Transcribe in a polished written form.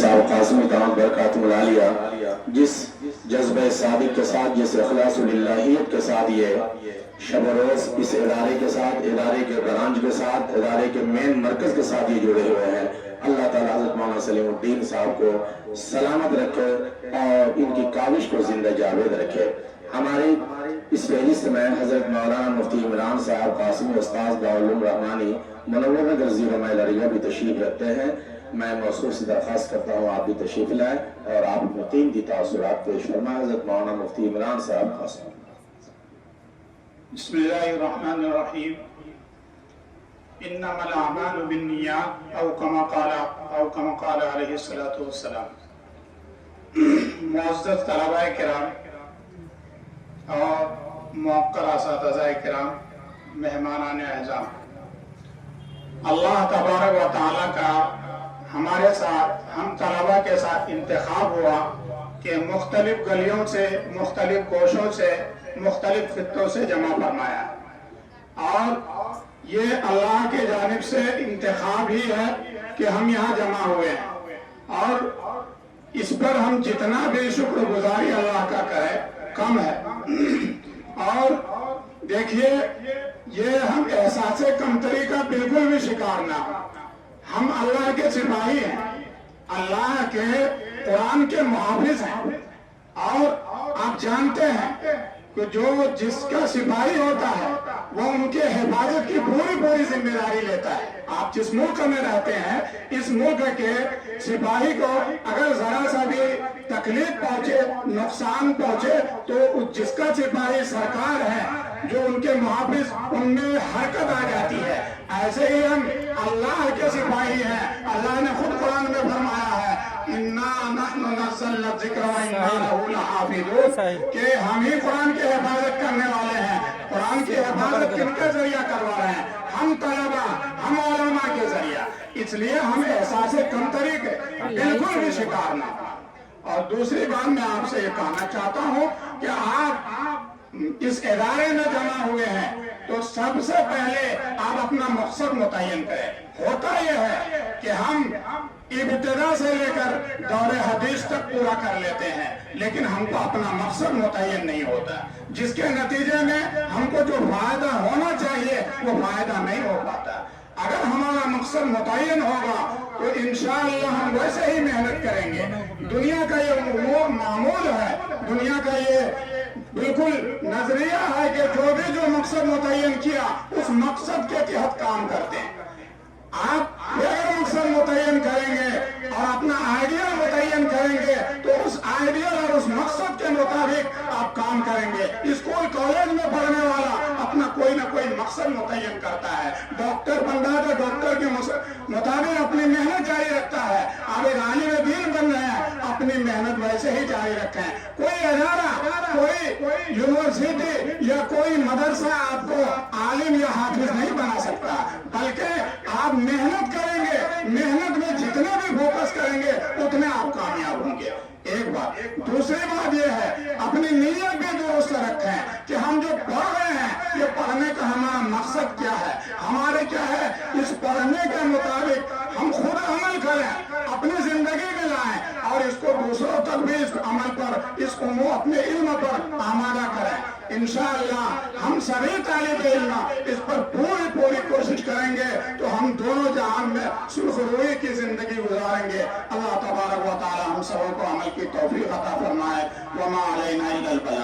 صاحب قاسمی دامت برکاتہ العالیہ جس جذبہ صادق کے ساتھ، جس اخلاص للہیت کے ساتھ یہ شب و روز اس ادارے کے ساتھ، ادارے کے برانچ کے ساتھ، ادارے کے مین مرکز کے ساتھ یہ جڑے ہوئے ہیں، اللہ تعالیٰ حضرت مولانا سلیم الدین صاحب کو سلامت رکھے اور ان کی کاوش کو زندہ جاوید رکھے۔ ہماری اس فہرست میں حضرت مولانا مفتی عمران صاحب قاسمی استاذ دارالعلوم رحمانی منور نگر زیرو مائل اریہ بھی تشریف رکھتے ہیں۔ میں موصول سے درخواست کرتا ہوں آپ بھی تشریف لائیں اور آپ اپنے قیمتی تاثرات پیش فرمائیں۔ حضرت مولانا مفتی عمران صاحب قاسمی۔ بسم اللہ الرحمن الرحیم۔ انما الاعمال بالنیات او کما قال علیہ الصلوۃ والسلام۔ معزز طلباء کرام اور موقر اساتذہ کرام، مہمانان اعزام، اللہ تبارک و تعالیٰ کا ہمارے ساتھ، ہم طلباء کے ساتھ انتخاب ہوا کہ مختلف گلیوں سے، مختلف گوشوں سے، مختلف خطوں سے جمع فرمایا، اور یہ اللہ کی جانب سے انتخاب ہی ہے کہ ہم یہاں جمع ہوئے ہیں، اور اس پر ہم جتنا بھی شکر گزاری اللہ کا کرے کم ہے۔ اور دیکھیے، یہ ہم احساس کمتری کا بالکل بھی شکار نہ، ہم اللہ کے سپاہی ہیں، اللہ کے قرآن کے محافظ ہیں، اور آپ جانتے ہیں کہ جس کا سپاہی ہوتا ہے وہ ان کے حفاظت کی پوری ذمہ داری لیتا ہے۔ آپ جس ملک میں رہتے ہیں، اس ملک کے سپاہی کو اگر ذرا سا بھی تکلیف پہنچے، نقصان پہنچے، تو جس کا سپاہی سرکار ہے، جو ان کے محافظ، ان میں حرکت آ جاتی ہے۔ ایسے ہی ہم اللہ کے سپاہی ہیں۔ اللہ نے خود قرآن میں فرمایا ہے اِنَّا نَحْنُ نَزَّلْنَا الذِّكْرَ وَإِنَّا لَهُ لَحَافِظُونَ، کہ ہم ہی قرآن کی حفاظت کرنے والے ہیں۔ قرآن کی حفاظت کن کے ذریعہ کروا رہے ہیں؟ ہم طلباء، ہم علماء کے ذریعہ۔ اس لیے ہم احساس کمتری کے بالکل بھی شکار نہ۔ اور دوسری بات میں آپ سے یہ کہنا چاہتا ہوں کہ آپ اس ادارے میں جمع ہوئے ہیں تو سب سے پہلے آپ اپنا مقصد متعین کریں۔ ہوتا یہ ہے کہ ہم ابتدا سے لے کر دور حدیث تک پورا کر لیتے ہیں، لیکن ہم کو اپنا مقصد متعین نہیں ہوتا، جس کے نتیجے میں ہم کو جو فائدہ ہونا چاہیے وہ فائدہ نہیں ہو پاتا۔ اگر ہمارا مقصد متعین ہوگا تو انشاءاللہ ہم ویسے ہی محنت کریں گے۔ دنیا کا یہ معمول ہے، دنیا کا یہ بالکل نظریہ ہے کہ جو مقصد متعین کیا اس مقصد کے تحت کام کرتے ہیں۔ آپ اگر مقصد متعین کریں گے اور اپنا آئیڈیل متعین کریں گے تو اس آئیڈیل اور اس مقصد کے مطابق آپ کام کریں گے۔ اسکول کالج میں پڑھنے والا اپنا کوئی نہ کوئی مقصد متعین کرتا ہے، ڈاکٹر بن رہا تو ڈاکٹر کے مطابق اپنی محنت جاری رکھتا ہے۔ آپ ایک عالم دین بن رہے ہیں، اپنی محنت ویسے ہی جاری رکھیں۔ کوئی ادارہ، کوئی یونیورسٹی یا کوئی مدرسہ آپ کو عالم یا حافظ نہیں بنا سکتا، بلکہ آپ محنت کریں گے، محنت میں جتنے بھی فوکس کریں گے اتنے آپ کامیاب ہوں گے۔ ایک بات۔ دوسری بات یہ ہے، اپنی نیت بھی درست رکھیں کہ ہم جو پڑھ رہے ہیں، یہ پڑھنے کا ہمارا مقصد کیا ہے، ہمارے کیا ہے، اس پڑھنے کے مطابق ہم خود عمل کریں، اپنی زندگی میں لائیں اور اس کو دوسروں تک بھی اس عمل پر، اس کو اپنے علم پر آمادہ کریں۔ انشاءاللہ ہم سبھی طالب علم اس پر پوری کوشش کریں گے تو ہم دونوں جہان میں سرخ روئی کی زندگی گزاریں گے۔ اللہ تبارک و تعالی ہم سب کو عمل کی توفیق عطا فرمائے۔ وما علینا الا البلاغ۔